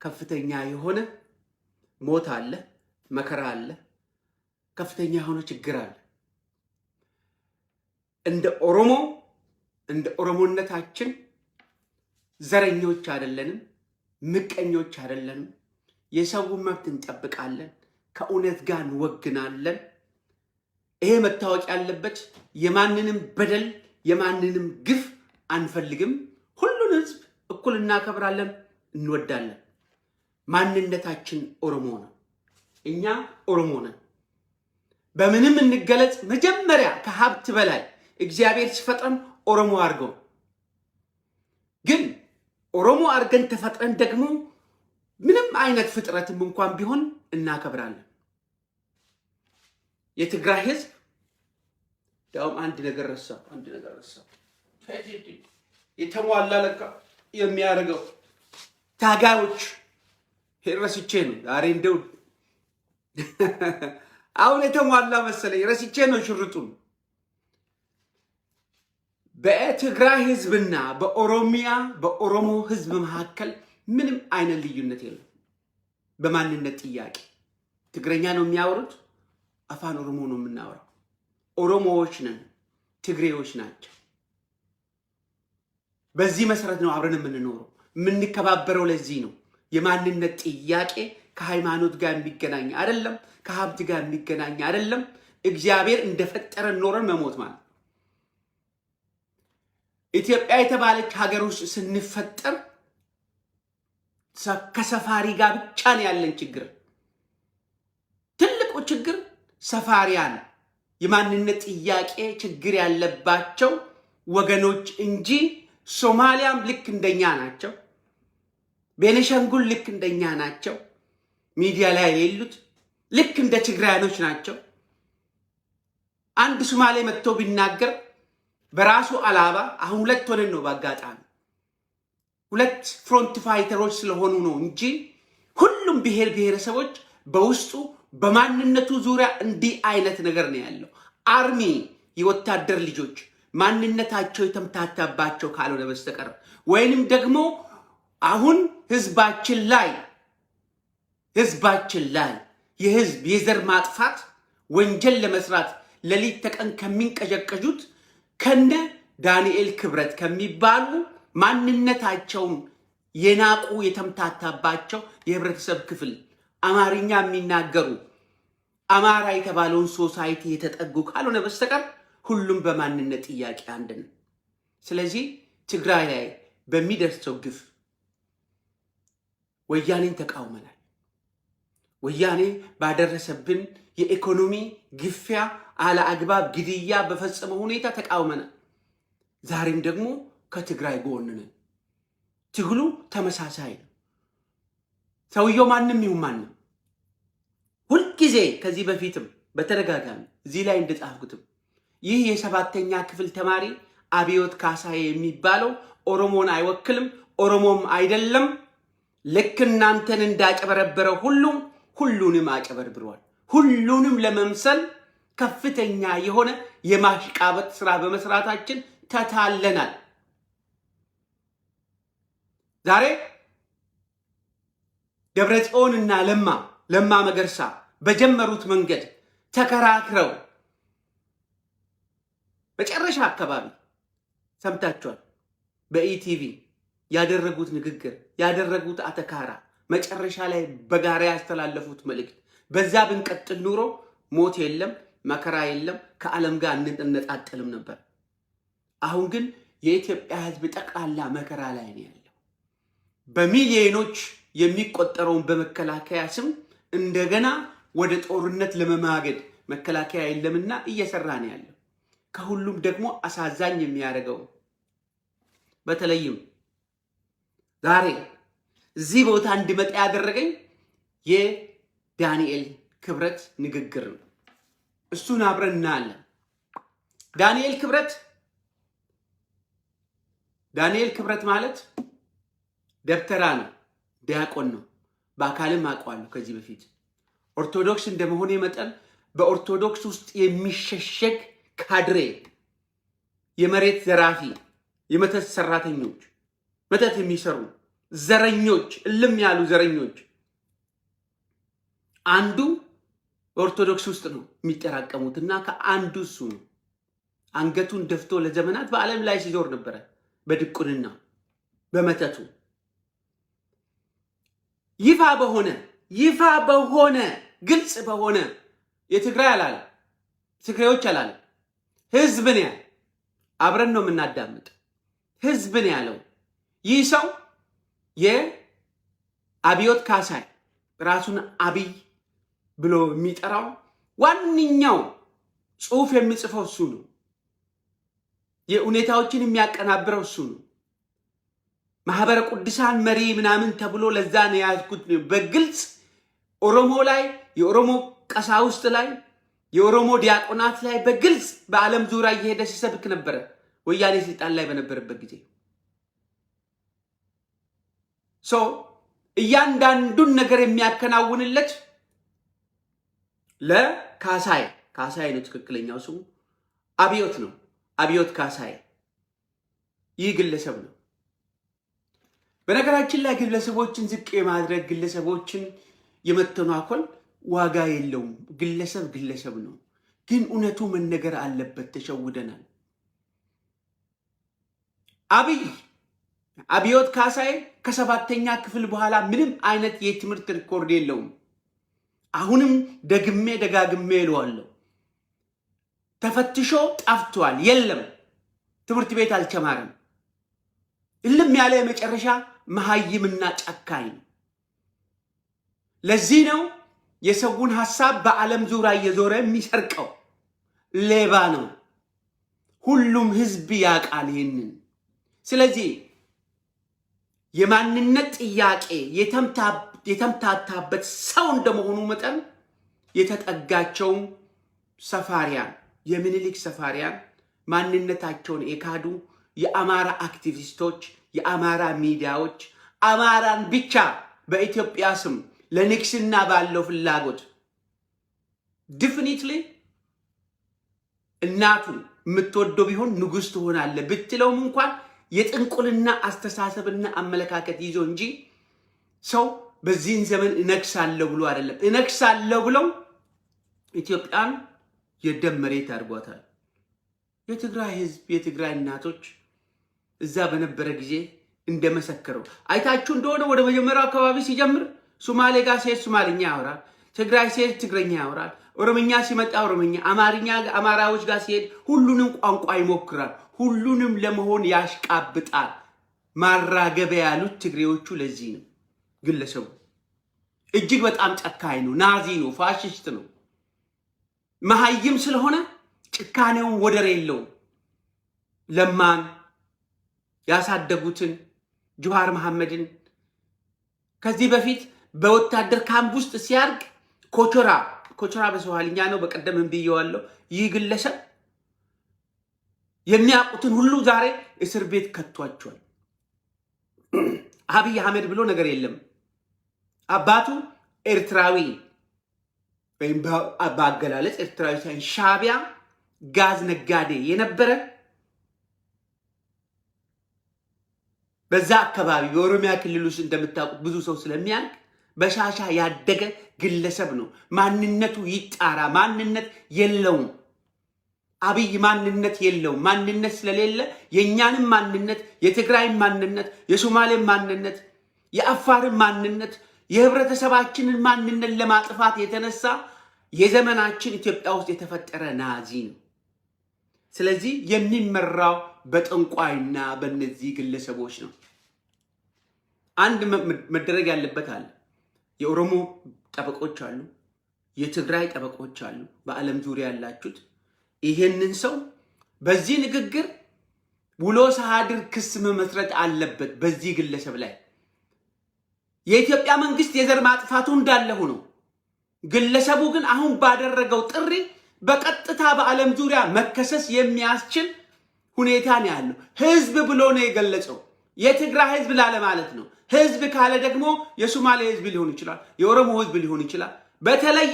ከፍተኛ የሆነ ሞት አለ፣ መከራ አለ፣ ከፍተኛ የሆነ ችግር አለ። እንደ ኦሮሞነታችን ዘረኞች አይደለንም፣ ምቀኞች አይደለንም። የሰውን መብት እንጠብቃለን፣ ከእውነት ጋር እንወግናለን። ይሄ መታወቅ ያለበት የማንንም በደል የማንንም ግፍ አንፈልግም። ሁሉን ህዝብ እኩል እናከብራለን፣ እንወዳለን። ማንነታችን ኦሮሞ ነው። እኛ ኦሮሞ ነን። በምንም እንገለጽ፣ መጀመሪያ ከሀብት በላይ እግዚአብሔር ሲፈጥረን ኦሮሞ አድርገው፣ ግን ኦሮሞ አድርገን ተፈጥረን ደግሞ ምንም አይነት ፍጥረትም እንኳን ቢሆን እናከብራለን። የትግራይ ህዝብ ዳውም አንድ ነገር ረሳው የተሟላ ለካ የሚያደርገው ታጋዮች ረስቼ ነው ዛሬ እንደው አሁን የተሟላ መሰለኝ ረስቼ ነው ሽርጡን። በትግራይ ህዝብና በኦሮሞ ህዝብ መካከል ምንም አይነት ልዩነት የለም። በማንነት ጥያቄ ትግረኛ ነው የሚያወሩት፣ አፋን ኦሮሞ ነው የምናወራው። ኦሮሞዎች ነን፣ ትግሬዎች ናቸው። በዚህ መሰረት ነው አብረን የምንኖረው የምንከባበረው። ለዚህ ነው የማንነት ጥያቄ ከሃይማኖት ጋር የሚገናኝ አይደለም፣ ከሀብት ጋር የሚገናኝ አይደለም። እግዚአብሔር እንደፈጠረን ኖረን መሞት ማለት ኢትዮጵያ የተባለች ሀገር ውስጥ ስንፈጠር ከሰፋሪ ጋር ብቻ ነው ያለን ችግር። ትልቁ ችግር ሰፋሪያን የማንነት ጥያቄ ችግር ያለባቸው ወገኖች እንጂ ሶማሊያም ልክ እንደኛ ናቸው። ቤኒሻንጉል ልክ እንደኛ ናቸው። ሚዲያ ላይ የሌሉት ልክ እንደ ትግራያኖች ናቸው። አንድ ሶማሌ መጥቶ ቢናገር በራሱ አላባ አሁን ሁለት ሆነን ነው ባጋጣሚ ሁለት ፍሮንት ፋይተሮች ስለሆኑ ነው እንጂ ሁሉም ብሔር ብሔረሰቦች በውስጡ በማንነቱ ዙሪያ እንዲህ አይነት ነገር ነው ያለው። አርሚ የወታደር ልጆች ማንነታቸው የተምታታባቸው ካልሆነ በስተቀር ወይንም ደግሞ አሁን ህዝባችን ላይ የህዝብ የዘር ማጥፋት ወንጀል ለመስራት ለሊት ተቀን ከሚንቀዠቀዡት ከነ ዳንኤል ክብረት ከሚባሉ ማንነታቸውን የናቁ የተምታታባቸው የህብረተሰብ ክፍል አማርኛ የሚናገሩ አማራ የተባለውን ሶሳይቲ የተጠጉ ካልሆነ በስተቀር ሁሉም በማንነት ጥያቄ አንድ ነው። ስለዚህ ትግራይ ላይ በሚደርሰው ግፍ ወያኔን ተቃውመናል። ወያኔ ባደረሰብን የኢኮኖሚ ግፊያ አለ አግባብ ግድያ በፈጸመው ሁኔታ ተቃውመናል። ዛሬም ደግሞ ከትግራይ ጎን ነን። ትግሉ ተመሳሳይ ነው። ሰውየው ማንም ይሁን ማንም ሁልጊዜ ከዚህ በፊትም በተደጋጋሚ እዚህ ላይ እንደጻፍኩትም ይህ የሰባተኛ ክፍል ተማሪ አብዮት ካሳዬ የሚባለው ኦሮሞን አይወክልም፣ ኦሮሞም አይደለም። ልክ እናንተን እንዳጨበረበረው ሁሉንም አጨበርብሯል። ሁሉንም ለመምሰል ከፍተኛ የሆነ የማሽቃበጥ ስራ በመስራታችን ተታለናል። ዛሬ ደብረጽዮንና ለማ መገርሳ በጀመሩት መንገድ ተከራክረው መጨረሻ አካባቢ ሰምታችኋል። በኢቲቪ ያደረጉት ንግግር ያደረጉት አተካራ መጨረሻ ላይ በጋራ ያስተላለፉት መልእክት በዛ ብንቀጥል ኑሮ ሞት የለም፣ መከራ የለም፣ ከዓለም ጋር እንነጣጠልም ነበር። አሁን ግን የኢትዮጵያ ሕዝብ ጠቅላላ መከራ ላይ ነው ያለው። በሚሊዮኖች የሚቆጠረውን በመከላከያ ስም እንደገና ወደ ጦርነት ለመማገድ መከላከያ የለምና እየሰራ ነው ያለው። ከሁሉም ደግሞ አሳዛኝ የሚያደርገው በተለይም ዛሬ እዚህ ቦታ እንድመጣ ያደረገኝ የዳንኤል ክብረት ንግግር ነው። እሱን አብረን እናያለን። ዳንኤል ክብረት ማለት ደብተራ ነው፣ ዲያቆን ነው። በአካልም አውቀዋለሁ ከዚህ በፊት ኦርቶዶክስ እንደመሆነ መጠን በኦርቶዶክስ ውስጥ የሚሸሸግ ካድሬ፣ የመሬት ዘራፊ፣ የመተት ሰራተኞች፣ መተት የሚሰሩ ዘረኞች እልም ያሉ ዘረኞች አንዱ ኦርቶዶክስ ውስጥ ነው የሚጠራቀሙትና ከአንዱ እሱ ነው። አንገቱን ደፍቶ ለዘመናት በዓለም ላይ ሲዞር ነበረ በድቁንና በመተቱ ይፋ በሆነ ግልጽ በሆነ የትግራይ አላለ ትግራዮች አላለ ህዝብን ያለ አብረን ነው የምናዳምጥ ህዝብን ያለው ይህ ሰው የአብዮት ካሳይ ራሱን አብይ ብሎ የሚጠራው ዋንኛው ጽሁፍ የሚጽፈው እሱ ነው። የሁኔታዎችን የሚያቀናብረው እሱ ነው። ማህበረ ቅዱሳን መሪ ምናምን ተብሎ ለዛ ነው ያዝኩት። በግልጽ ኦሮሞ ላይ የኦሮሞ ቀሳውስት ላይ የኦሮሞ ዲያቆናት ላይ በግልጽ በዓለም ዙሪያ እየሄደ ሲሰብክ ነበረ ወያኔ ስልጣን ላይ በነበረበት ጊዜ። እያንዳንዱን ነገር የሚያከናውንለት ለካሳይ ነው ትክክለኛው ስሙ አብዮት ነው። አብዮት ካሳይ ይህ ግለሰብ ነው። በነገራችን ላይ ግለሰቦችን ዝቅ የማድረግ ግለሰቦችን የመተናኮል ዋጋ የለውም። ግለሰብ ነው። ግን እውነቱ መነገር አለበት። ተሸውደናል። አብዮት ካሳይ ከ7ኛ ክፍል በኋላ ምንም አይነት የትምህርት ሪኮርድ የለውም። አሁንም ደጋግሜ እለዋለሁ። ተፈትሾ ጠፍቷል። የለም ትምህርት ቤት አልተማረም። እልም ያለ የመጨረሻ መሃይምና ጨካኝ ነው። ለዚህ ነው የሰውን ሐሳብ በዓለም ዙሪያ እየዞረ የሚሰርቀው። ሌባ ነው። ሁሉም ህዝብ ያውቃል ይህንን። ስለዚህ የማንነት ጥያቄ የተምታታበት ሰው እንደመሆኑ መጠን የተጠጋቸው ሰፋሪያን የምኒልክ ሰፋሪያን ማንነታቸውን የካዱ የአማራ አክቲቪስቶች፣ የአማራ ሚዲያዎች አማራን ብቻ በኢትዮጵያ ስም ለንግስና ባለው ፍላጎት ዲፊኒትሊ እናቱ የምትወደው ቢሆን ንጉስ ትሆናለህ ብትለውም እንኳን የጥንቁልና አስተሳሰብና አመለካከት ይዞ እንጂ ሰው በዚህን ዘመን እነግሳለሁ ብሎ አይደለም። እነግሳለሁ ብለው ኢትዮጵያን የደም መሬት አድርጓታል። የትግራይ ህዝብ የትግራይ እናቶች እዛ በነበረ ጊዜ እንደመሰከረው አይታችሁ እንደሆነ ወደ መጀመሪያው አካባቢ ሲጀምር ሶማሌ ጋር ሲሄድ ሶማሊኛ ያወራል፣ ትግራይ ሲሄድ ትግረኛ ያወራል፣ ኦሮምኛ ሲመጣ ኦሮምኛ፣ አማራዎች ጋር ሲሄድ ሁሉንም ቋንቋ ይሞክራል፣ ሁሉንም ለመሆን ያሽቃብጣል። ማራገቢያ ያሉት ትግሬዎቹ ለዚህ ነው። ግለሰቡ እጅግ በጣም ጨካኝ ነው፣ ናዚ ነው፣ ፋሽስት ነው። መሃይም ስለሆነ ጭካኔውን ወደር የለውም። ለማን ያሳደጉትን ጁሃር መሐመድን ከዚህ በፊት በወታደር ካምፕ ውስጥ ሲያርግ ኮቾራ በሶማሊኛ ነው፣ በቀደም ብየዋለሁ። ይህ ግለሰብ የሚያውቁትን ሁሉ ዛሬ እስር ቤት ከቷቸዋል። አብይ አህመድ ብሎ ነገር የለም። አባቱ ኤርትራዊ ወይም በአገላለጽ ኤርትራዊ ሳይሆን ሻዕቢያ ጋዝ ነጋዴ የነበረ በዛ አካባቢ በኦሮሚያ ክልል ውስጥ እንደምታውቁት ብዙ ሰው ስለሚያልቅ በሻሻ ያደገ ግለሰብ ነው። ማንነቱ ይጣራ። ማንነት የለውም። አብይ ማንነት የለውም። ማንነት ስለሌለ የእኛንም ማንነት፣ የትግራይን ማንነት፣ የሶማሌን ማንነት፣ የአፋርን ማንነት፣ የህብረተሰባችንን ማንነት ለማጥፋት የተነሳ የዘመናችን ኢትዮጵያ ውስጥ የተፈጠረ ናዚ ነው። ስለዚህ የሚመራው በጠንቋይና በእነዚህ ግለሰቦች ነው። አንድ መደረግ ያለበት አለ። የኦሮሞ ጠበቆች አሉ፣ የትግራይ ጠበቆች አሉ፣ በዓለም ዙሪያ ያላችሁት ይሄንን ሰው በዚህ ንግግር ውሎ ሳድር ክስ መመስረት አለበት በዚህ ግለሰብ ላይ። የኢትዮጵያ መንግስት የዘር ማጥፋቱ እንዳለ ሆኖ ግለሰቡ ግን አሁን ባደረገው ጥሪ በቀጥታ በዓለም ዙሪያ መከሰስ የሚያስችል ሁኔታ ነው ያለው። ህዝብ ብሎ ነው የገለጸው። የትግራይ ህዝብ ላለ ማለት ነው። ህዝብ ካለ ደግሞ የሶማሌ ህዝብ ሊሆን ይችላል፣ የኦሮሞ ህዝብ ሊሆን ይችላል። በተለይ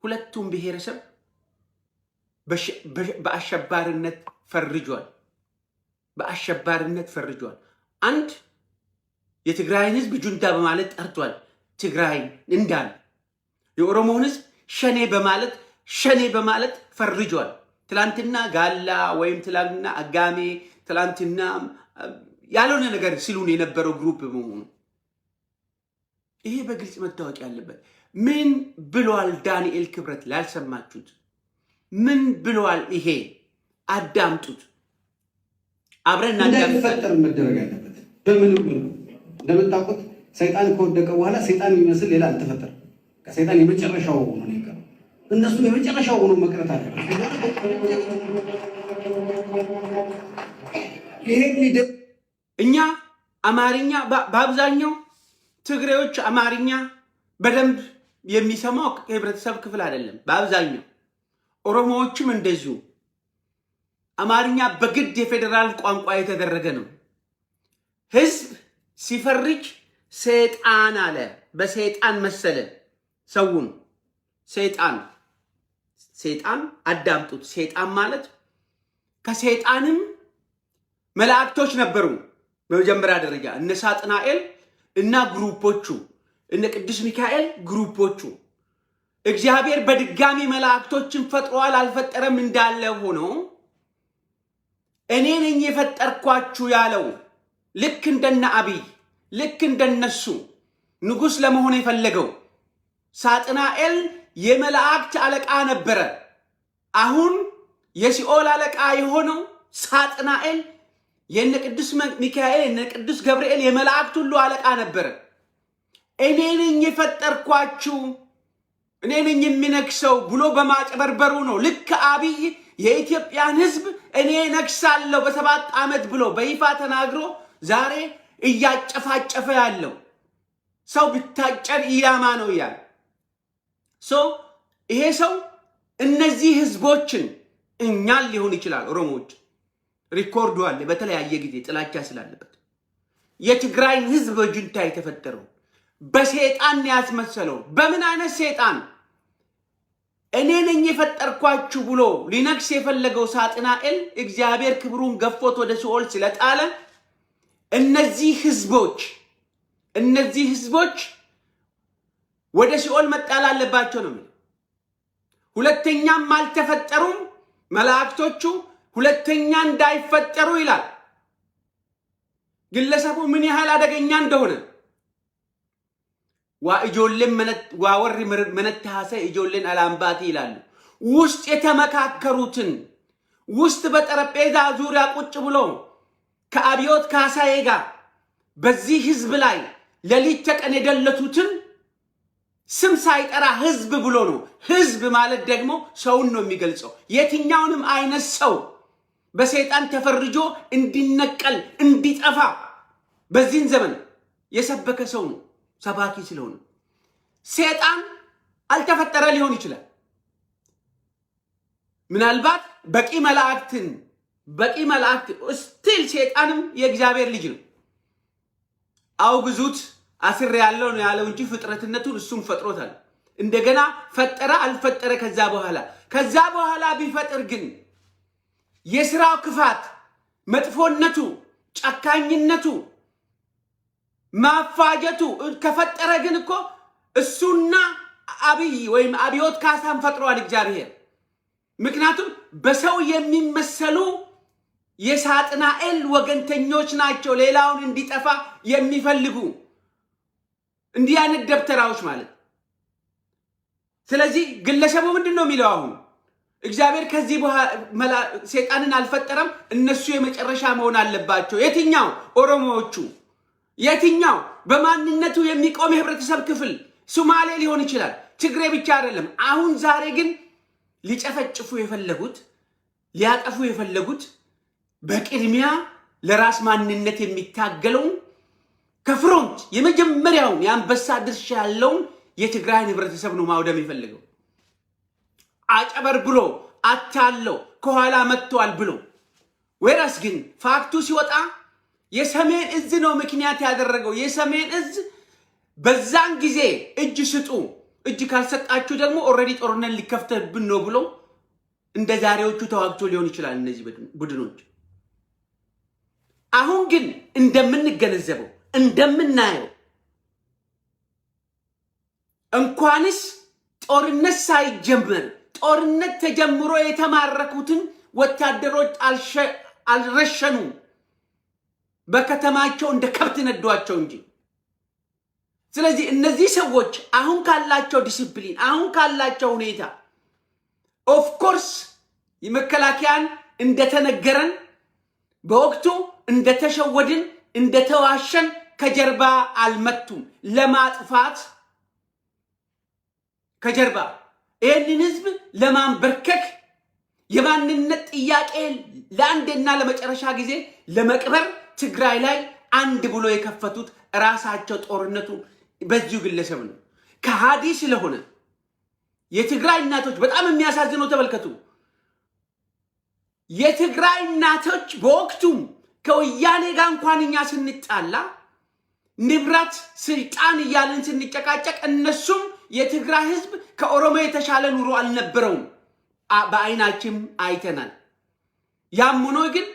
ሁለቱም ብሔረሰብ በአሸባሪነት ፈርጇል። በአሸባሪነት ፈርጇል። አንድ የትግራይን ህዝብ ጁንታ በማለት ጠርቷል። ትግራይ እንዳል የኦሮሞን ህዝብ ሸኔ በማለት ፈርጇል። ትላንትና ጋላ ወይም ትላንትና አጋሜ ትላንትና ያልሆነ ነገር ሲሉን የነበረው ግሩፕ በመሆኑ ይሄ በግልጽ መታወቅ ያለበት። ምን ብሏል ዳንኤል ክብረት? ላልሰማችሁት ምን ብሏል? ይሄ አዳምጡት፣ አብረን እንዳይፈጠር መደረግ ያለበት በምን እንደምታውቁት ሰይጣን ከወደቀ በኋላ ሰይጣን የሚመስል ሌላ አልተፈጠረም። ከሰይጣን የመጨረሻው ሆኖ ነው የቀረው። እነሱ የመጨረሻው ሆኖ መቅረት አለበት። እኛ አማርኛ በአብዛኛው ትግሬዎች አማርኛ በደንብ የሚሰማው የህብረተሰብ ክፍል አይደለም። በአብዛኛው ኦሮሞዎችም እንደዚሁ አማርኛ በግድ የፌዴራል ቋንቋ የተደረገ ነው። ህዝብ ሲፈርጅ ሰይጣን አለ። በሰይጣን መሰለ ሰውን። ሰይጣን አዳምጡት። ሰይጣን ማለት ከሰይጣንም መላእክቶች ነበሩ። በመጀመሪያ ደረጃ እነ ሳጥናኤል እና ግሩፖቹ፣ እነ ቅዱስ ሚካኤል ግሩፖቹ። እግዚአብሔር በድጋሚ መላእክቶችን ፈጥሯል አልፈጠረም እንዳለ ሆኖ እኔ ነኝ የፈጠርኳችሁ ያለው ልክ እንደነ አብይ ልክ እንደነሱ ንጉሥ ለመሆን የፈለገው ሳጥናኤል የመላእክት አለቃ ነበረ። አሁን የሲኦል አለቃ የሆነው ሳጥናኤል የነ ቅዱስ ሚካኤል የነ ቅዱስ ገብርኤል የመላእክት ሁሉ አለቃ ነበረ። እኔ ነኝ የፈጠርኳችሁ እኔ ነኝ የሚነግሰው ብሎ በማጭበርበሩ ነው። ልክ አብይ የኢትዮጵያን ህዝብ እኔ ነግሳለሁ በ7 ዓመት ብሎ በይፋ ተናግሮ ዛሬ እያጨፋጨፈ ያለው ሰው ብታጨር ኢላማ ነው ያለ ይሄ ሰው እነዚህ ህዝቦችን እኛን ሊሆን ይችላል ኦሮሞዎች ሪኮርዱ አለ። በተለያየ ጊዜ ጥላቻ ስላለበት የትግራይን ህዝብ በጁንታ የተፈጠረው በሰይጣን ያስመሰለው በምን አይነት ሰይጣን እኔ ነኝ የፈጠርኳችሁ ብሎ ሊነግስ የፈለገው ሳጥናኤል እግዚአብሔር ክብሩን ገፎት ወደ ሲኦል ስለጣለ እነዚህ ህዝቦች ወደ ሲኦል መጣል አለባቸው ነው። ሁለተኛም አልተፈጠሩም መላእክቶቹ ሁለተኛ እንዳይፈጠሩ ይላል። ግለሰቡ ምን ያህል አደገኛ እንደሆነ ዋወር መነታሰ ኢጆለን አላምባቲ ይላሉ። ውስጥ የተመካከሩትን ውስጥ በጠረጴዛ ዙሪያ ቁጭ ብሎ ከአብዮት ካሳዬ ጋር በዚህ ህዝብ ላይ ሌሊት ተቀን የደለቱትን ስም ሳይጠራ ህዝብ ብሎ ነው። ህዝብ ማለት ደግሞ ሰውን ነው የሚገልጸው። የትኛውንም አይነት ሰው በሰይጣን ተፈርጆ እንዲነቀል እንዲጠፋ በዚህን ዘመን የሰበከ ሰው ነው። ሰባኪ ስለሆነ ሰይጣን አልተፈጠረ ሊሆን ይችላል። ምናልባት በቂ መላእክት ስቲል ሰይጣንም የእግዚአብሔር ልጅ ነው። አውግዙት አስር ያለው ነው ያለው እንጂ ፍጥረትነቱን እሱም ፈጥሮታል። እንደገና ፈጠረ አልፈጠረ ከዛ በኋላ ቢፈጥር ግን የሥራው ክፋት መጥፎነቱ ጨካኝነቱ ማፋጀቱ ከፈጠረ ግን እኮ እሱና አብይ ወይም አብዮት ካሳን ፈጥሯል እግዚአብሔር። ምክንያቱም በሰው የሚመሰሉ የሳጥናኤል ወገንተኞች ናቸው ሌላውን እንዲጠፋ የሚፈልጉ እንዲህ አይነት ደብተራዎች ማለት። ስለዚህ ግለሰቡ ምንድነው የሚለው? አሁን እግዚአብሔር ከዚህ በኋላ ሰይጣንን አልፈጠረም፣ እነሱ የመጨረሻ መሆን አለባቸው። የትኛው? ኦሮሞዎቹ። የትኛው? በማንነቱ የሚቆም የህብረተሰብ ክፍል ሶማሌ ሊሆን ይችላል፣ ትግሬ ብቻ አይደለም። አሁን ዛሬ ግን ሊጨፈጭፉ የፈለጉት ሊያጠፉ የፈለጉት በቅድሚያ ለራስ ማንነት የሚታገለውን ከፍሮንት የመጀመሪያውን የአንበሳ ድርሻ ያለውን የትግራይን ህብረተሰብ ነው ማውደም የፈለገው። አጨበርብሮ አታለው ከኋላ መጥቷል ብሎ ወራስ ግን ፋክቱ ሲወጣ የሰሜን እዝ ነው ምክንያት ያደረገው። የሰሜን እዝ በዛን ጊዜ እጅ ስጡ፣ እጅ ካልሰጣችሁ ደግሞ ኦሬዲ ጦርነት ሊከፍተብን ነው ብሎ እንደ ዛሬዎቹ ተዋግቶ ሊሆን ይችላል። እነዚህ ቡድኖች አሁን ግን እንደምንገነዘበው እንደምናየው እንኳንስ ጦርነት ሳይጀመር ጦርነት ተጀምሮ የተማረኩትን ወታደሮች አልረሸኑም። በከተማቸው እንደ ከብት ነዷቸው እንጂ። ስለዚህ እነዚህ ሰዎች አሁን ካላቸው ዲሲፕሊን አሁን ካላቸው ሁኔታ ኦፍ ኮርስ የመከላከያን እንደተነገረን በወቅቱ እንደተሸወድን እንደተዋሸን ከጀርባ አልመቱም ለማጥፋት ከጀርባ ይህንን ህዝብ ለማንበርከክ የማንነት ጥያቄ ለአንድና ለመጨረሻ ጊዜ ለመቅበር ትግራይ ላይ አንድ ብሎ የከፈቱት ራሳቸው ጦርነቱ በዚሁ ግለሰብ ነው። ከሃዲ ስለሆነ የትግራይ እናቶች በጣም የሚያሳዝነው ተመልከቱ። የትግራይ እናቶች በወቅቱም ከወያኔ ጋር እንኳን እኛ ስንጣላ ንብረት ስልጣን እያልን ስንጨቃጨቅ እነሱም የትግራይ ህዝብ ከኦሮሞ የተሻለ ኑሮ አልነበረውም። በአይናችን አይተናል። ያም ሆኖ ግን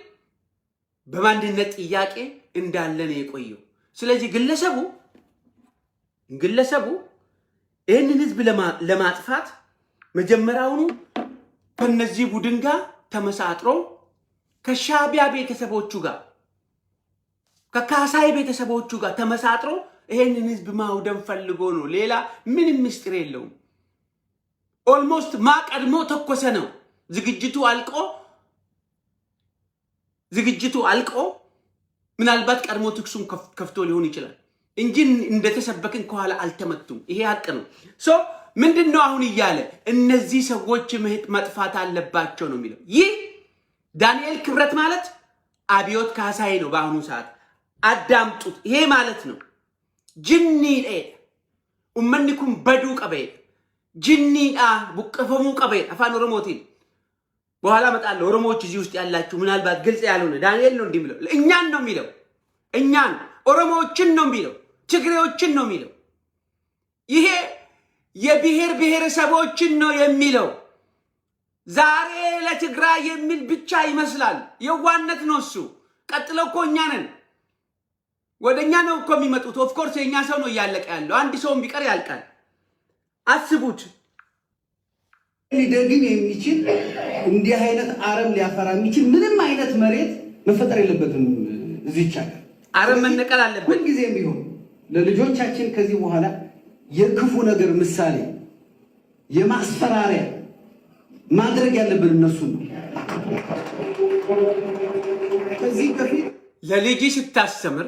በማንነት ጥያቄ እንዳለ ነው የቆየው። ስለዚህ ግለሰቡ ይህንን ህዝብ ለማጥፋት መጀመሪያውኑ ከነዚህ ቡድን ጋር ተመሳጥሮ ከሻቢያ ቤተሰቦቹ ጋር ከካሳይ ቤተሰቦቹ ጋር ተመሳጥሮ ይህንን ህዝብ ማውደም ፈልጎ ነው። ሌላ ምንም ምስጢር የለውም። ኦልሞስት ቀድሞ ተኮሰ ነው። ዝግጅቱ አልቆ ምናልባት ቀድሞ ትክሱን ከፍቶ ሊሆን ይችላል እንጂ እንደተሰበክን ከኋላ አልተመቱም። ይሄ ሀቅ ነው። ምንድነው አሁን እያለ እነዚህ ሰዎች መጥፋት አለባቸው ነው የሚለው። ይህ ዳንኤል ክብረት ማለት አብዮት ካሳይ ነው። በአሁኑ ሰዓት አዳምጡት። ይሄ ማለት ነው ጅኒ ኡመኒኩም በዱ ቀበ ጅኒ ቡቀፈሙ ቀበ አፋን ኦሮሞቲን በኋላ መጣለው። ኦሮሞዎች እዚህ ውስጥ ያላችሁ ምናልባት ግልጽ ያልሆነ ዳንኤል ነው እንደሚለው እኛን ነው የሚለው። እኛን ኦሮሞዎችን ነው የሚለው። ትግሬዎችን ነው የሚለው። ይሄ የብሔር ብሔረሰቦችን ነው የሚለው። ዛሬ ለትግራይ የሚል ብቻ ይመስላል። የዋነት ነው እሱ። ቀጥለው እኮ እኛ ነን። ወደኛ ነው እኮ የሚመጡት። ኦፍ ኮርስ የኛ ሰው ነው እያለቀ ያለው። አንድ ሰውም ቢቀር ያልቃል። አስቡት። ሊደግም የሚችል እንዲህ አይነት አረም ሊያፈራ የሚችል ምንም አይነት መሬት መፈጠር የለበትም። እዚህ ሀገር አረም መነቀል አለበት። ሁልጊዜም ቢሆን ለልጆቻችን ከዚህ በኋላ የክፉ ነገር ምሳሌ የማስፈራሪያ ማድረግ ያለብን እነሱ ነው። ከዚህ በፊት ለልጅ ስታስተምር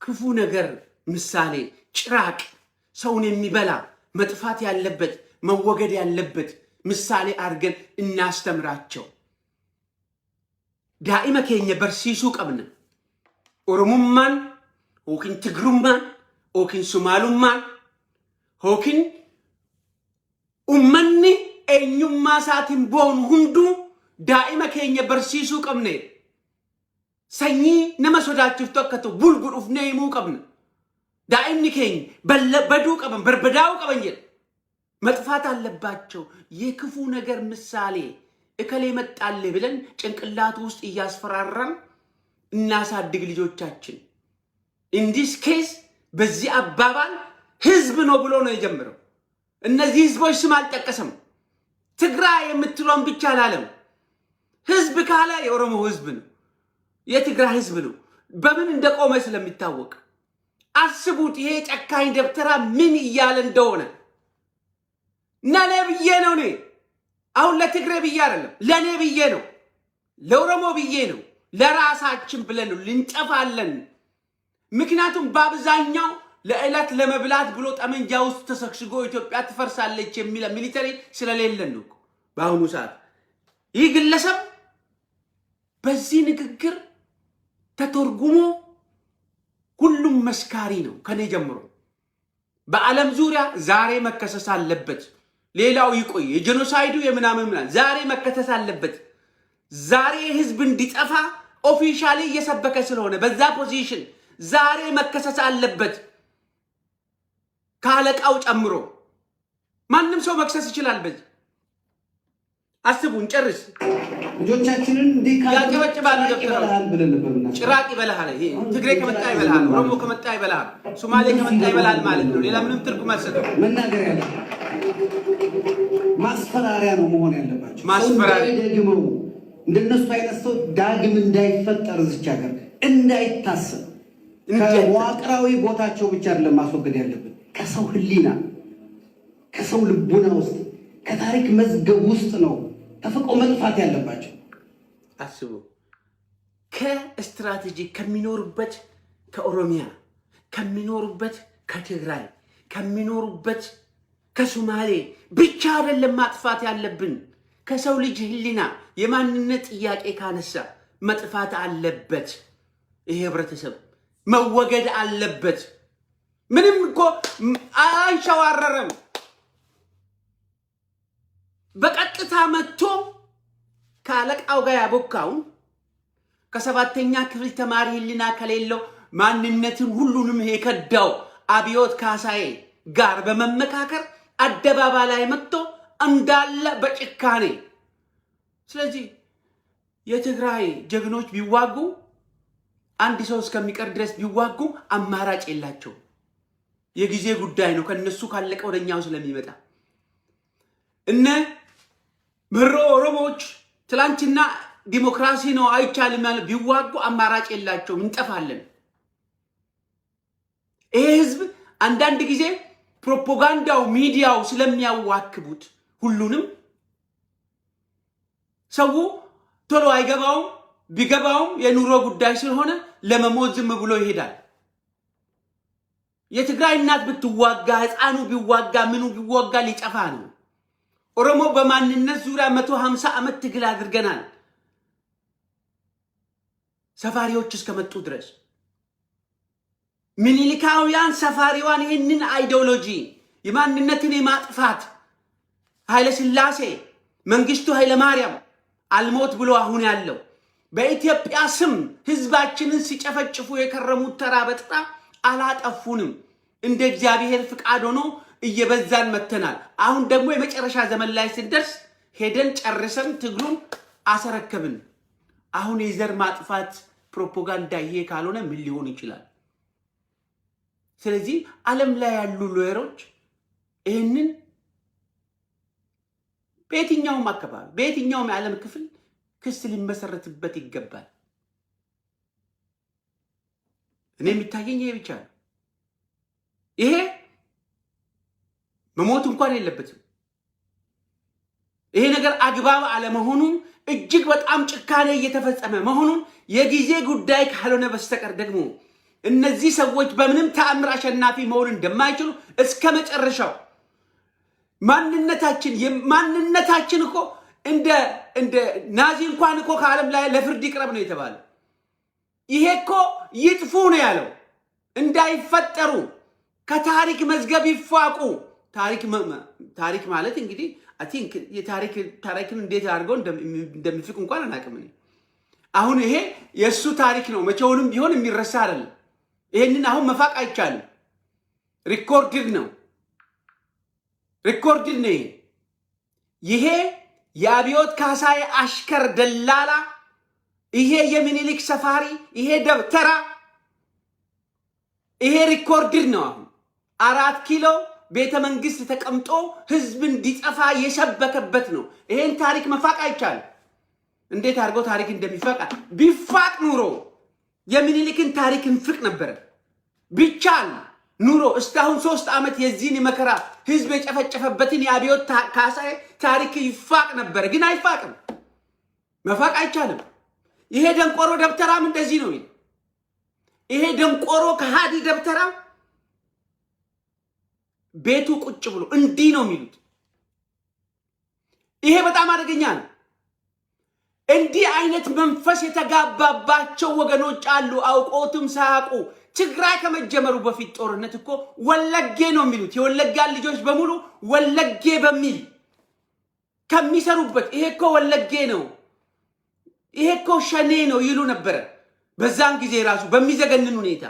ክፉ ነገር ምሳሌ ጭራቅ ሰውን የሚበላ መጥፋት ያለበት መወገድ ያለበት ምሳሌ አድርገን እናስተምራቸው። ዳኢመ ኬኘ በርሲሱ ቀብነ ኦሮሙማን ሆኪን ትግሩማን ሆኪን ሱማሉማን ሆኪን ኡመኒ ኤኙማ ሳቲን ቦን ሁንዱ ዳኢመ ኬኘ በርሲሱ ቀብነ ሰኚ ነመ ሶዳችፍቶ አከቶ ቡልቡል ኡፍኔ ይሙ ቀብነ ዳኢምኒ ኬኝ በዱ ቀበን በርበዳው ቀበን መጥፋት አለባቸው። የክፉ ነገር ምሳሌ እከሌ መጣለ ብለን ጭንቅላቱ ውስጥ እያስፈራራን እናሳድግ ልጆቻችን። ኢንዲስ ኬስ በዚህ አባባል ህዝብ ነው ብሎ ነው የጀመረው። እነዚህ ህዝቦች ስም አልጠቀሰም። ትግራይ የምትለውን ብቻ አላለም። ህዝብ ካለ የኦሮሞ ህዝብ ነው፣ የትግራይ ህዝብ ነው። በምን እንደቆመ ስለሚታወቅ አስቡት። ይሄ ጨካኝ ደብተራ ምን እያለ እንደሆነ ለኔ ብዬ ነው። እኔ አሁን ለትግሬ ብዬ አይደለም፣ ለኔ ብዬ ነው፣ ለኦሮሞ ብዬ ነው፣ ለራሳችን ብለን ነው። ልንጠፋለን። ምክንያቱም በአብዛኛው ለዕለት ለመብላት ብሎ ጠመንጃ ውስጥ ተሰክስጎ ኢትዮጵያ ትፈርሳለች የሚል ሚሊተሪ ስለሌለን ነው በአሁኑ ሰዓት። ይህ ግለሰብ በዚህ ንግግር ተተርጉሞ ሁሉም መስካሪ ነው ከኔ ጀምሮ። በዓለም ዙሪያ ዛሬ መከሰስ አለበት። ሌላው ይቆይ፣ የጄኖሳይዱ የምናምን ዛሬ መከሰስ አለበት። ዛሬ ህዝብ እንዲጠፋ ኦፊሻሊ እየሰበከ ስለሆነ በዛ ፖዚሽን ዛሬ መከሰስ አለበት። ካለቃው ጨምሮ ማንም ሰው መክሰስ ይችላል። በዚህ አስቡን ጨርስ ልጆቻችንን ያጨበጭባሉ ደብተራል ብለን ነበርና ጭራቅ ይበላሃል። ይሄ ትግሬ ከመጣ ይበላሃል፣ ኦሮሞ ከመጣ ይበላሃል፣ ሶማሌ ከመጣ ይበላል ማለት ነው። ሌላ ምንም ትርጉም አይሰጥም። መናገር ያለ ማስፈራሪያ ነው መሆን ያለባቸው። ማስፈራሪያ ደግሞ እንደነሱ አይነት ሰው ዳግም እንዳይፈጠር እዚች ሀገር እንዳይታሰብ ከዋቅራዊ ቦታቸው ብቻ አይደለም ማስወገድ ያለብን፣ ከሰው ህሊና ከሰው ልቡና ውስጥ ከታሪክ መዝገብ ውስጥ ነው ተፈቀው መጥፋት ያለባቸው። አስቡ ከስትራቴጂ ከሚኖሩበት ከኦሮሚያ ከሚኖሩበት ከትግራይ ከሚኖሩበት ከሶማሌ ብቻ አይደለም ማጥፋት ያለብን። ከሰው ልጅ ህሊና የማንነት ጥያቄ ካነሳ መጥፋት አለበት። ይሄ ህብረተሰብ መወገድ አለበት። ምንም እኮ አንሸዋረረም። በቀጥታ መጥቶ ከአለቃው ጋር ያቦካውን ከሰባተኛ ክፍል ተማሪ ህሊና ከሌለው ማንነትን ሁሉንም የከዳው አብዮት ካሳዬ ጋር በመመካከር አደባባይ ላይ መጥቶ እንዳለ በጭካኔ። ስለዚህ የትግራይ ጀግኖች ቢዋጉ አንድ ሰው እስከሚቀር ድረስ ቢዋጉ አማራጭ የላቸው። የጊዜ ጉዳይ ነው። ከነሱ ካለቀ ወደኛው ስለሚመጣ እነ ምሮ ኦሮሞዎች ትላንትና ዲሞክራሲ ነው አይቻልም ማለት ቢዋጉ አማራጭ የላቸው፣ እንጠፋለን። ይሄ ህዝብ አንዳንድ ጊዜ ፕሮፓጋንዳው ሚዲያው ስለሚያዋክቡት ሁሉንም ሰው ቶሎ አይገባውም። ቢገባውም የኑሮ ጉዳይ ስለሆነ ለመሞት ዝም ብሎ ይሄዳል። የትግራይ እናት ብትዋጋ ህፃኑ ቢዋጋ ምኑ ቢዋጋ ሊጠፋ ነው። ኦሮሞ በማንነት ዙሪያ 150 ዓመት ትግል አድርገናል። ሰፋሪዎች እስከመጡ ድረስ ምኒልካውያን ሰፋሪዋን ይህንን አይዲዮሎጂ የማንነትን የማጥፋት ኃይለ ሥላሴ መንግስቱ ኃይለ ማርያም አልሞት ብሎ አሁን ያለው በኢትዮጵያ ስም ህዝባችንን ሲጨፈጭፉ የከረሙት ተራ በጥራ አላጠፉንም። እንደ እግዚአብሔር ፍቃድ ሆኖ እየበዛን መተናል። አሁን ደግሞ የመጨረሻ ዘመን ላይ ስንደርስ ሄደን ጨርሰን ትግሉን አሰረከብን። አሁን የዘር ማጥፋት ፕሮፓጋንዳ ይሄ ካልሆነ ምን ሊሆን ይችላል? ስለዚህ ዓለም ላይ ያሉ ሎየሮች ይህንን በየትኛውም አካባቢ በየትኛውም የዓለም ክፍል ክስ ሊመሰረትበት ይገባል። እኔ የሚታየኝ ይሄ ብቻ ነው። ይሄ መሞት እንኳን የለበትም። ይሄ ነገር አግባብ አለመሆኑን እጅግ በጣም ጭካኔ እየተፈጸመ መሆኑን የጊዜ ጉዳይ ካልሆነ በስተቀር ደግሞ እነዚህ ሰዎች በምንም ተአምር አሸናፊ መሆን እንደማይችሉ እስከ መጨረሻው ማንነታችን እኮ እንደ ናዚ እንኳን እኮ ከዓለም ላይ ለፍርድ ይቅረብ ነው የተባለው። ይሄ እኮ ይጥፉ ነው ያለው። እንዳይፈጠሩ ከታሪክ መዝገብ ይፋቁ። ታሪክ ማለት እንግዲህ አይ ቲንክ ታሪክን እንዴት አድርገው እንደሚፍቅ እንኳን አናውቅም። አሁን ይሄ የእሱ ታሪክ ነው፣ መቼውንም ቢሆን የሚረሳ አይደለም። ይሄንን አሁን መፋቅ አይቻልም። ሪኮርድድ ነው። ይሄ የአብዮት ካሳዬ አሽከር ደላላ፣ ይሄ የሚኒሊክ ሰፋሪ፣ ይሄ ደብተራ፣ ይሄ ሪኮርድድ ነው። አሁን 4 ኪሎ ቤተ መንግስት ተቀምጦ ህዝብ እንዲጠፋ የሰበከበት ነው። ይሄን ታሪክ መፋቅ አይቻልም። እንዴት አድርገው ታሪክ እንደሚፈቃ ቢፋቅ ኑሮ የሚኒሊክን ታሪክ እንፍቅ ነበር። ቢቻል ኑሮ እስካሁን 3 ዓመት የዚህን መከራ ህዝብ የጨፈጨፈበትን የአብዮት ካሳዬ ታሪክ ይፋቅ ነበር። ግን አይፋቅም። መፋቅ አይቻልም። ይሄ ደንቆሮ ደብተራም እንደዚህ ነው። ይሄ ደንቆሮ ከሃዲ ደብተራ ቤቱ ቁጭ ብሎ እንዲህ ነው የሚሉት። ይሄ በጣም አደገኛ ነው። እንዲህ አይነት መንፈስ የተጋባባቸው ወገኖች አሉ፣ አውቆትም ሳያውቁ። ትግራይ ከመጀመሩ በፊት ጦርነት እኮ ወለጌ ነው የሚሉት። የወለጋ ልጆች በሙሉ ወለጌ በሚል ከሚሰሩበት ይሄ እኮ ወለጌ ነው፣ ይሄ እኮ ሸኔ ነው ይሉ ነበረ። በዛን ጊዜ ራሱ በሚዘገንን ሁኔታ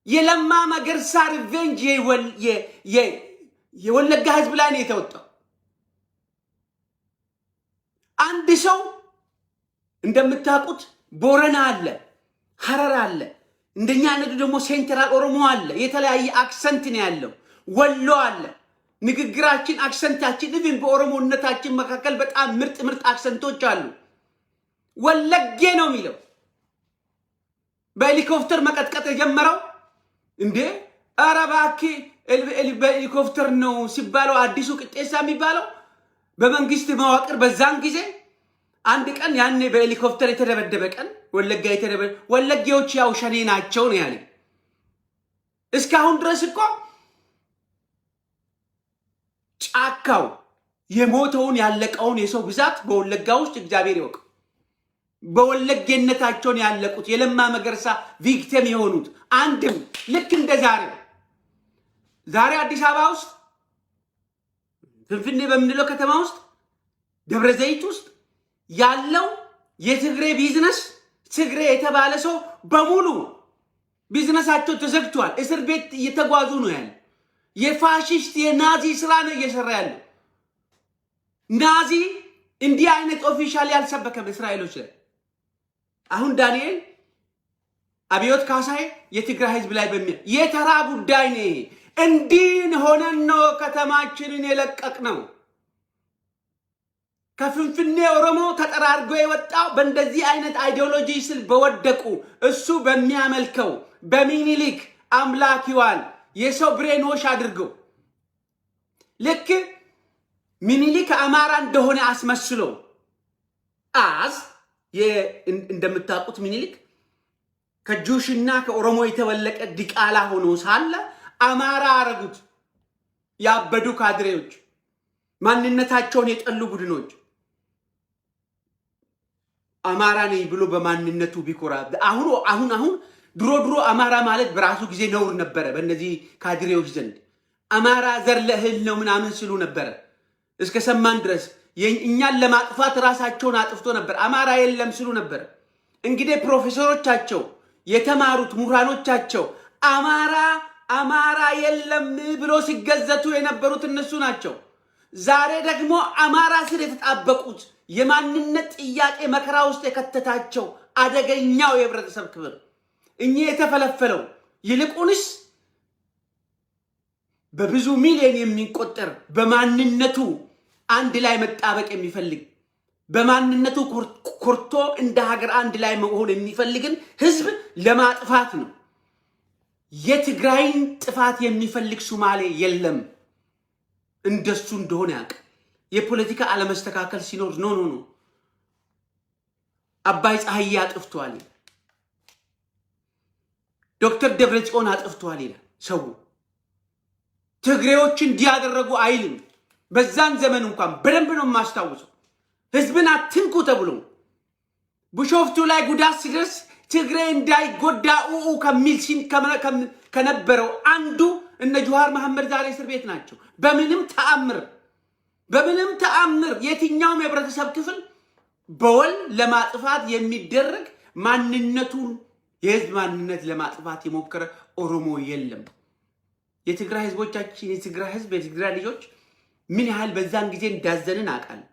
የለማ መገርሳ ሪቬንጅ የወለጋ ህዝብ ላይ ነው የተወጣው። አንድ ሰው እንደምታውቁት ቦረና አለ፣ ሐረር አለ፣ እንደኛ አይነቱ ደግሞ ሴንትራል ኦሮሞ አለ። የተለያየ አክሰንት ነው ያለው። ወሎ አለ። ንግግራችን አክሰንታችን ኢቭን በኦሮሞነታችን መካከል በጣም ምርጥ አክሰንቶች አሉ። ወለጌ ነው የሚለው በሄሊኮፕተር መቀጥቀጥ የጀመረው እንዴ! ኧረ እባክህ በሄሊኮፕተር ነው ሲባለው አዲሱ ቅጤሳ የሚባለው በመንግስት መዋቅር በዛን ጊዜ አንድ ቀን ያኔ በሄሊኮፕተር የተደበደበ ቀን ወለጋ የተደበደበ ወለጌዎች ያው ሸኔ ናቸው ነው ያለ። እስካሁን ድረስ እኮ ጫካው የሞተውን ያለቀውን የሰው ብዛት በወለጋ ውስጥ እግዚአብሔር ይወቅ። በወለጌነታቸውን ያለቁት የለማ መገርሳ ቪክቲም የሆኑት አንድም ልክ እንደ ዛሬ አዲስ አበባ ውስጥ ፍንፍኔ በምንለው ከተማ ውስጥ ደብረ ዘይት ውስጥ ያለው የትግሬ ቢዝነስ ትግሬ የተባለ ሰው በሙሉ ቢዝነሳቸው ተዘግቷል። እስር ቤት እየተጓዙ ነው ያለ። የፋሺስት የናዚ ስራ ነው እየሰራ ያለው። ናዚ እንዲህ አይነት ኦፊሻል ያልሰበከም እስራኤሎች ላይ አሁን ዳንኤል አብዮት ካሳይ የትግራይ ህዝብ ላይ የተራ ጉዳይ ነው። እንዲህ ሆነን ነው ከተማችንን የለቀቅ ነው። ከፍንፍኔ ኦሮሞ ተጠራርጎ የወጣው በእንደዚህ አይነት አይዲዮሎጂ ስል በወደቁ እሱ በሚያመልከው በሚኒሊክ አምላኪዋን የሰው ብሬኖሽ አድርገው ልክ ሚኒሊክ አማራ እንደሆነ አስመስሎ እንደምታውቁት ሚኒሊክ ከጁሽና ከኦሮሞ የተወለቀ ዲቃላ ሆኖ ሳለ አማራ አረጉት። ያበዱ ካድሬዎች፣ ማንነታቸውን የጠሉ ቡድኖች አማራ ነኝ ብሎ በማንነቱ ቢኮራ አሁን ድሮ አማራ ማለት በራሱ ጊዜ ነውር ነበረ። በእነዚህ ካድሬዎች ዘንድ አማራ ዘር ለእህል ነው ምናምን ሲሉ ነበረ። እስከ ሰማን ድረስ እኛን ለማጥፋት ራሳቸውን አጥፍቶ ነበር። አማራ የለም ሲሉ ነበር። እንግዲህ ፕሮፌሰሮቻቸው የተማሩት ምሁራኖቻቸው አማራ የለም ብሎ ሲገዘቱ የነበሩት እነሱ ናቸው። ዛሬ ደግሞ አማራ ስር የተጣበቁት የማንነት ጥያቄ መከራ ውስጥ የከተታቸው አደገኛው የህብረተሰብ ክፍል እኚህ የተፈለፈለው ይልቁንስ በብዙ ሚሊዮን የሚቆጠር በማንነቱ አንድ ላይ መጣበቅ የሚፈልግ በማንነቱ ኮርቶ እንደ ሀገር አንድ ላይ መሆን የሚፈልግን ህዝብ ለማጥፋት ነው። የትግራይን ጥፋት የሚፈልግ ሶማሌ የለም። እንደሱ እንደሆነ ያውቅ። የፖለቲካ አለመስተካከል ሲኖር ኖ አባይ ፀሐይ አጥፍቷል፣ ዶክተር ደብረጽዮን አጥፍቷል ይላል ሰው። ትግሬዎች እንዲያደረጉ አይልም። በዛን ዘመን እንኳን በደንብ ነው የማስታውሰው። ህዝብን አትንኩ ተብሎ ቢሾፍቱ ላይ ጉዳት ሲደርስ ትግሬ እንዳይጎዳ ከሚል ከነበረው አንዱ እነ ጆሃር መሐመድ ዛሬ እስር ቤት ናቸው። በምንም ተአምር የትኛውም የህብረተሰብ ክፍል በወል ለማጥፋት የሚደረግ ማንነቱን የህዝብ ማንነት ለማጥፋት የሞከረ ኦሮሞ የለም። የትግራይ ህዝቦቻችን የትግራይ ህዝብ የትግራይ ልጆች ምን ያህል በዛን ጊዜ እንዳዘንን አውቃለሁ።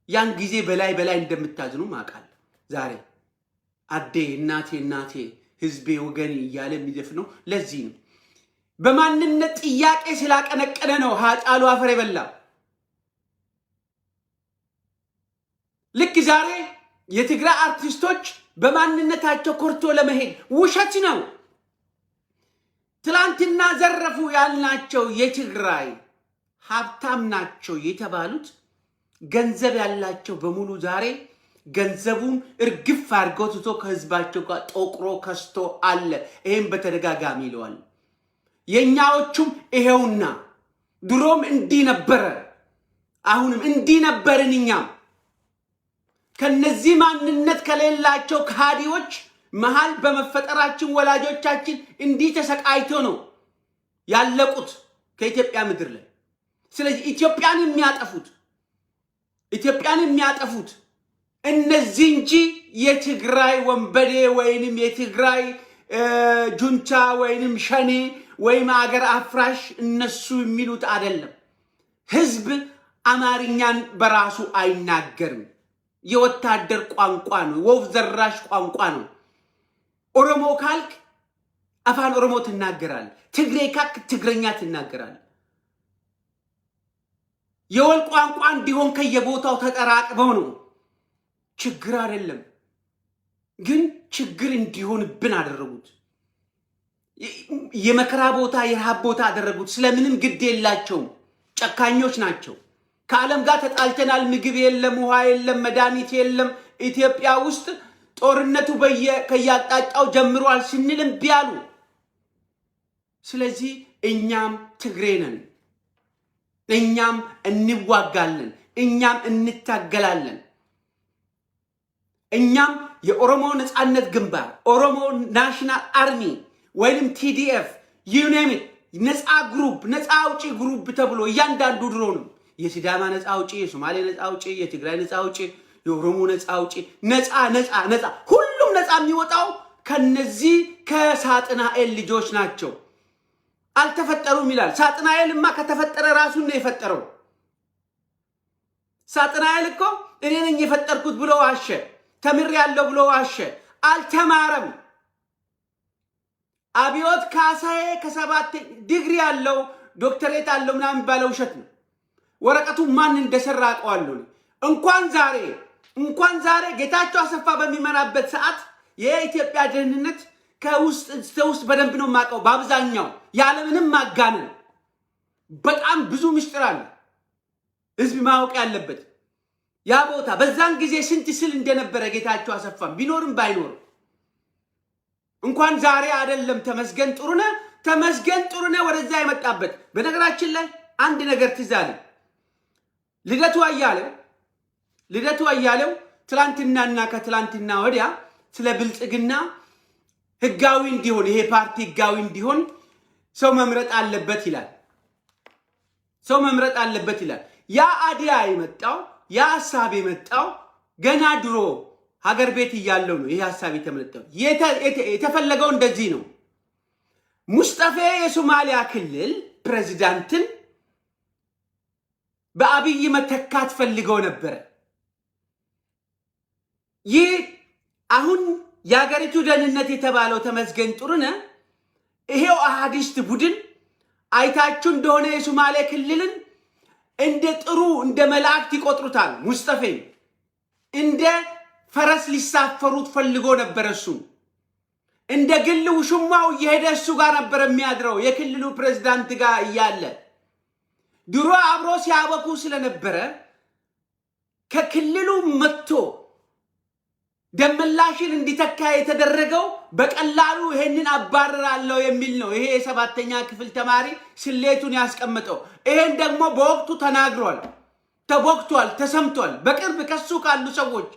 ያን ጊዜ በላይ እንደምታዝኑም አውቃለሁ። ዛሬ አዴ እናቴ ህዝቤ ወገኔ እያለ የሚዘፍነው ለዚህ ነው። በማንነት ጥያቄ ስላቀነቀነ ነው ሃጫሉ አፈር የበላ። ልክ ዛሬ የትግራይ አርቲስቶች በማንነታቸው ኮርቶ ለመሄድ ውሸት ነው። ትላንትና ዘረፉ ያልናቸው የትግራይ ሀብታም ናቸው የተባሉት ገንዘብ ያላቸው በሙሉ ዛሬ ገንዘቡን እርግፍ አድርገው ትቶ ከህዝባቸው ጋር ጦቅሮ ከስቶ አለ። ይሄን በተደጋጋሚ ይለዋል። የኛዎቹም ይሄውና ድሮም እንዲህ ነበረ፣ አሁንም እንዲህ ነበርን። እኛም ከነዚህ ማንነት ከሌላቸው ከሃዲዎች መሃል በመፈጠራችን ወላጆቻችን እንዲህ ተሰቃይቶ ነው ያለቁት ከኢትዮጵያ ምድር ላይ። ስለዚህ ኢትዮጵያን የሚያጠፉት እነዚህ እንጂ የትግራይ ወንበዴ ወይንም የትግራይ ጁንታ ወይንም ሸኔ ወይም አገር አፍራሽ እነሱ የሚሉት አይደለም። ህዝብ አማርኛን በራሱ አይናገርም። የወታደር ቋንቋ ነው። ወፍ ዘራሽ ቋንቋ ነው። ኦሮሞ ካልክ አፋን ኦሮሞ ትናገራል። ትግሬ ካልክ ትግረኛ ትናገራል። የወል ቋንቋ እንዲሆን ከየቦታው ተጠራቅመው ነው። ችግር አይደለም፣ ግን ችግር እንዲሆንብን አደረጉት። የመከራ ቦታ የረሃብ ቦታ አደረጉት። ስለምንም ግድ የላቸውም። ጨካኞች ናቸው። ከዓለም ጋር ተጣልተናል። ምግብ የለም፣ ውሃ የለም፣ መድኃኒት የለም። ኢትዮጵያ ውስጥ ጦርነቱ ከያጣጣው ጀምሯል ስንልም ቢያሉ። ስለዚህ እኛም ትግሬ ነን፣ እኛም እንዋጋለን፣ እኛም እንታገላለን። እኛም የኦሮሞ ነፃነት ግንባር፣ ኦሮሞ ናሽናል አርሚ ወይንም ቲዲኤፍ ዩኔሚት ነፃ ግሩፕ፣ ነፃ አውጪ ግሩፕ ተብሎ እያንዳንዱ ድሮንም የሲዳማ ነፃ አውጪ፣ የሶማሌ ነፃ አውጪ፣ የትግራይ ነፃ አውጪ፣ የኦሮሞ ነፃ አውጪ፣ ነፃ ሁሉም ነፃ የሚወጣው ከነዚህ ከሳጥናኤል ልጆች ናቸው። አልተፈጠሩም ይላል። ሳጥናኤልማ ከተፈጠረ ራሱን ነው የፈጠረው። ሳጥናኤል እኮ እኔ ነኝ የፈጠርኩት ብሎ ዋሸ። ተምሬያለሁ ብሎ ዋሸ። አልተማረም። አብዮት ካሳዬ ከ7 ዲግሪ ያለው ዶክተሬት አለው ምናምን ባለው ውሸት ነው። ወረቀቱ ማን እንደሰራ አውቀዋለሁ። እንኳን ዛሬ ጌታቸው አሰፋ በሚመራበት ሰዓት የኢትዮጵያ ደህንነት ከውስጥ እስከ ውስጥ በደንብ ነው የማውቀው። በአብዛኛው ያለምንም ማጋነን በጣም ብዙ ምስጢር አለ ህዝብ ማወቅ ያለበት። ያ ቦታ በዛን ጊዜ ስንት ስል እንደነበረ ጌታቸው አሰፋ ቢኖርም ባይኖርም እንኳን ዛሬ አይደለም ተመስገን ጥሩነህ ወደዛ የመጣበት። በነገራችን ላይ አንድ ነገር ትዝ አለኝ። ልደቱ አያሌው ትላንትናና ከትላንትና ወዲያ ስለ ብልጽግና ህጋዊ እንዲሆን ይሄ ፓርቲ ህጋዊ እንዲሆን ሰው መምረጥ አለበት ይላል። ያ አዲያ የመጣው ያ ሐሳብ የመጣው ገና ድሮ ሀገር ቤት እያለው ነው። ይሄ ሐሳብ የተመጣው የተፈለገው እንደዚህ ነው። ሙስጠፌ የሶማሊያ ክልል ፕሬዝዳንትን በአብይ መተካት ፈልገው ነበር። ይህ አሁን የሀገሪቱ ደህንነት የተባለው ተመስገን ጥሩነህ ይሄው አሃዲስት ቡድን አይታችሁ እንደሆነ የሶማሌ ክልልን እንደ መላእክት ይቆጥሩታል። ሙስጠፌ እንደ ፈረስ ሊሳፈሩት ፈልጎ ነበር። እሱ እንደ ግል ውሽማው እየሄደ እሱ ጋር ነበር የሚያድረው የክልሉ ፕሬዝዳንት ጋር እያለ ድሮ አብሮ ሲያበኩ ስለነበረ ከክልሉ መጥቶ ደመላሽን እንዲተካ የተደረገው በቀላሉ ይሄንን አባረራለሁ የሚል ነው። ይሄ የ7ኛ ክፍል ተማሪ ስሌቱን ያስቀምጠው። ይሄን ደግሞ በወቅቱ ተናግሯል፣ ተቦክቷል፣ ተሰምቷል። በቅርብ ከሱ ካሉ ሰዎች